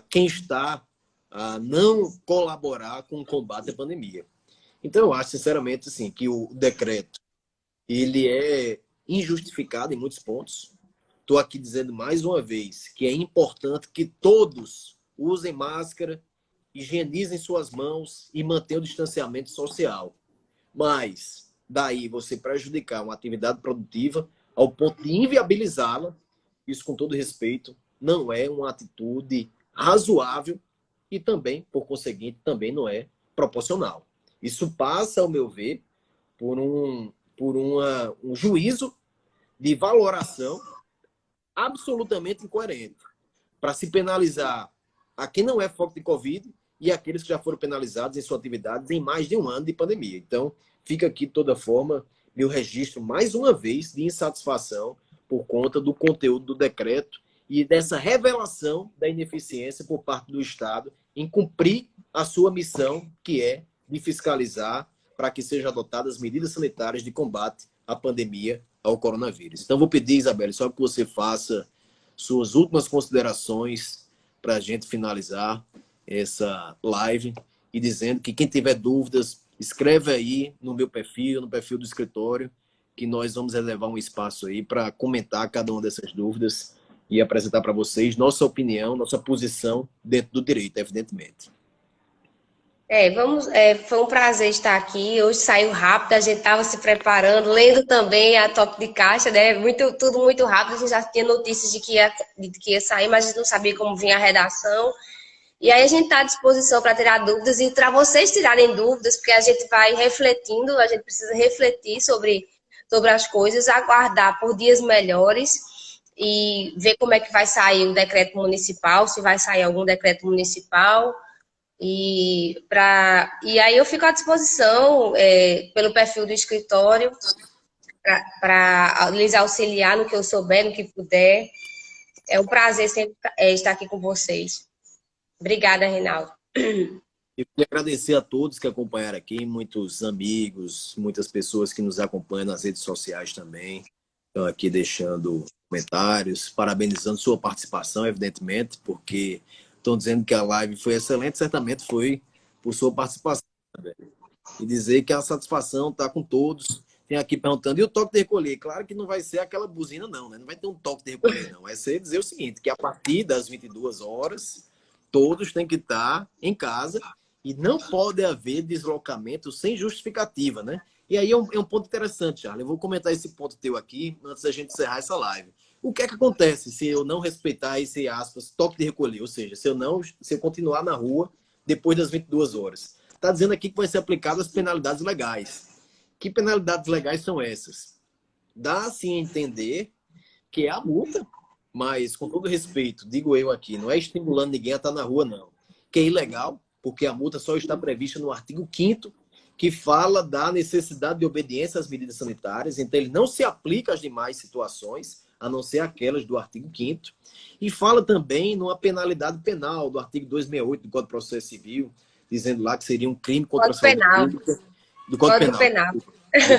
quem está a não colaborar com o combate à pandemia. Então, eu acho, sinceramente, assim, que o decreto ele é injustificado em muitos pontos. Estou aqui dizendo mais uma vez que é importante que todos usem máscara, higienizem suas mãos e mantenham o distanciamento social. Mas daí você prejudicar uma atividade produtiva ao ponto de inviabilizá-la, isso com todo respeito, não é uma atitude razoável e também, por conseguinte, também não é proporcional. Isso passa, ao meu ver, por um juízo de valoração absolutamente incoerente para se penalizar a quem não é foco de Covid e aqueles que já foram penalizados em suas atividades em mais de um ano de pandemia. Então, fica aqui, de toda forma, meu registro, mais uma vez, de insatisfação por conta do conteúdo do decreto e dessa revelação da ineficiência por parte do Estado em cumprir a sua missão, que é de fiscalizar para que sejam adotadas medidas sanitárias de combate à pandemia ao coronavírus. Então, vou pedir, Isabelle, só que você faça suas últimas considerações para a gente finalizar essa live e dizendo que quem tiver dúvidas, escreve aí no meu perfil, no perfil do escritório, que nós vamos reservar um espaço aí para comentar cada uma dessas dúvidas e apresentar para vocês nossa opinião, nossa posição dentro do direito, evidentemente. Foi um prazer estar aqui. Hoje saiu rápido, a gente estava se preparando, lendo também a toque de caixa, né? Tudo muito rápido. A gente já tinha notícias de que ia sair, mas a gente não sabia como vinha a redação. E aí a gente está à disposição para tirar dúvidas e para vocês tirarem dúvidas, porque a gente vai refletindo, a gente precisa refletir sobre as coisas, aguardar por dias melhores e ver como é que vai sair o decreto municipal, se vai sair algum decreto municipal. E aí eu fico à disposição pelo perfil do escritório para lhes auxiliar no que eu souber, no que puder. É um prazer sempre estar aqui com vocês. Obrigada, Reinaldo. Eu queria agradecer a todos que acompanharam aqui, muitos amigos, muitas pessoas que nos acompanham nas redes sociais também. Estão aqui deixando comentários, parabenizando sua participação, evidentemente, porque estão dizendo que a live foi excelente, certamente foi por sua participação também. E dizer que a satisfação está com todos. Tem aqui perguntando, e o toque de recolher? Claro que não vai ser aquela buzina, não, né? Não vai ter um toque de recolher, não. Vai ser dizer o seguinte, que a partir das 22 horas, todos têm que estar em casa e não pode haver deslocamento sem justificativa, né? E aí é um ponto interessante, Charles. Eu vou comentar esse ponto teu aqui antes da gente encerrar essa live. O que é que acontece se eu não respeitar esse, aspas, toque de recolher? Ou seja, se eu continuar na rua depois das 22 horas. Está dizendo aqui que vai ser aplicadas penalidades legais. Que penalidades legais são essas? Dá-se a entender que é a multa, mas, com todo respeito, digo eu aqui, não é estimulando ninguém a estar na rua, não. Que é ilegal, porque a multa só está prevista no artigo 5º, que fala da necessidade de obediência às medidas sanitárias, então ele não se aplica às demais situações, a não ser aquelas do artigo 5º, e fala também numa penalidade penal do artigo 268 do Código de Processo Civil, dizendo lá que seria um crime contra a saúde pública. Do Código Penal. Do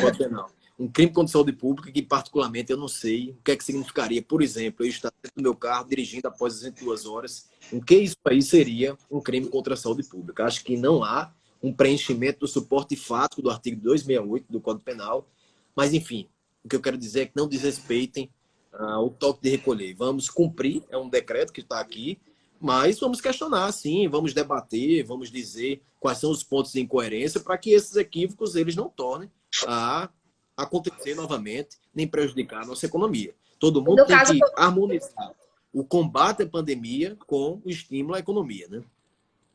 Código Penal. Um crime contra a saúde pública que, particularmente, eu não sei o que é que significaria. Por exemplo, eu estar dentro do meu carro dirigindo após as 22 horas. O que isso aí seria um crime contra a saúde pública? Acho que não há um preenchimento do suporte fático do artigo 268 do Código Penal. Mas, enfim, o que eu quero dizer é que não desrespeitem o toque de recolher. Vamos cumprir, é um decreto que está aqui, mas vamos questionar, sim, vamos debater, vamos dizer quais são os pontos de incoerência para que esses equívocos eles não tornem a acontecer novamente, nem prejudicar a nossa economia. Todo mundo tem que harmonizar o combate à pandemia com o estímulo à economia, né?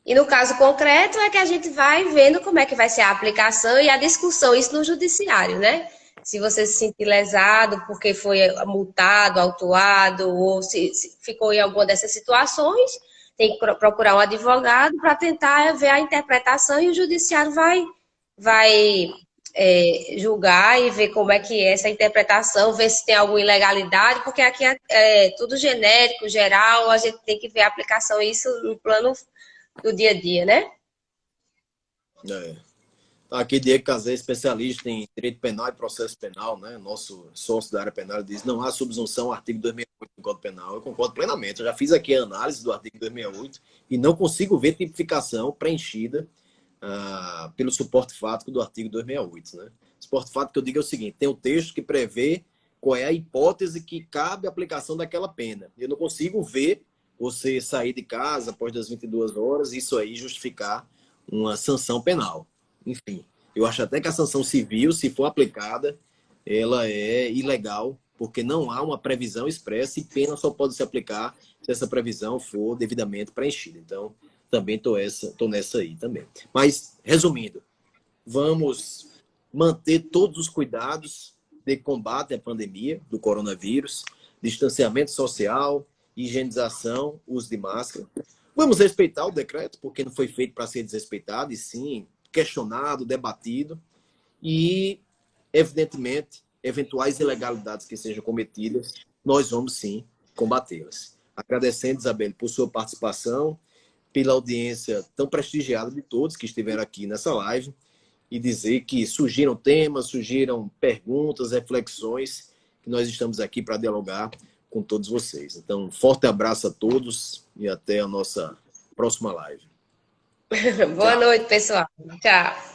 E no caso concreto é que a gente vai vendo como é que vai ser a aplicação e a discussão, isso no judiciário, né? Se você se sentir lesado porque foi multado, autuado, ou se ficou em alguma dessas situações, tem que procurar um advogado para tentar ver a interpretação e o judiciário vai julgar e ver como é que é essa interpretação, ver se tem alguma ilegalidade, porque aqui é tudo genérico, geral, a gente tem que ver a aplicação isso no plano do dia a dia, né? Aqui, Diego Casé, especialista em direito penal e processo penal, né? Nosso sócio da área penal, diz não há subsunção ao artigo 268 do Código Penal. Eu concordo plenamente. Eu já fiz aqui a análise do artigo 268 e não consigo ver tipificação preenchida pelo suporte fático do artigo 268. Né? O suporte fático que eu digo é o seguinte, tem um texto que prevê qual é a hipótese que cabe a aplicação daquela pena. Eu não consigo ver você sair de casa após das 22 horas e isso aí justificar uma sanção penal. Enfim, eu acho até que a sanção civil, se for aplicada, ela é ilegal, porque não há uma previsão expressa e pena só pode se aplicar se essa previsão for devidamente preenchida. Então, também estou nessa aí também. Mas, resumindo, vamos manter todos os cuidados de combate à pandemia do coronavírus, distanciamento social, higienização, uso de máscara. Vamos respeitar o decreto, porque não foi feito para ser desrespeitado, e sim questionado, debatido, e, evidentemente, eventuais ilegalidades que sejam cometidas, nós vamos sim combatê-las. Agradecendo, Isabelle, por sua participação, pela audiência tão prestigiada de todos que estiveram aqui nessa live, e dizer que surgiram temas, surgiram perguntas, reflexões, que nós estamos aqui para dialogar com todos vocês. Então, um forte abraço a todos e até a nossa próxima live. Boa noite, pessoal. Tchau.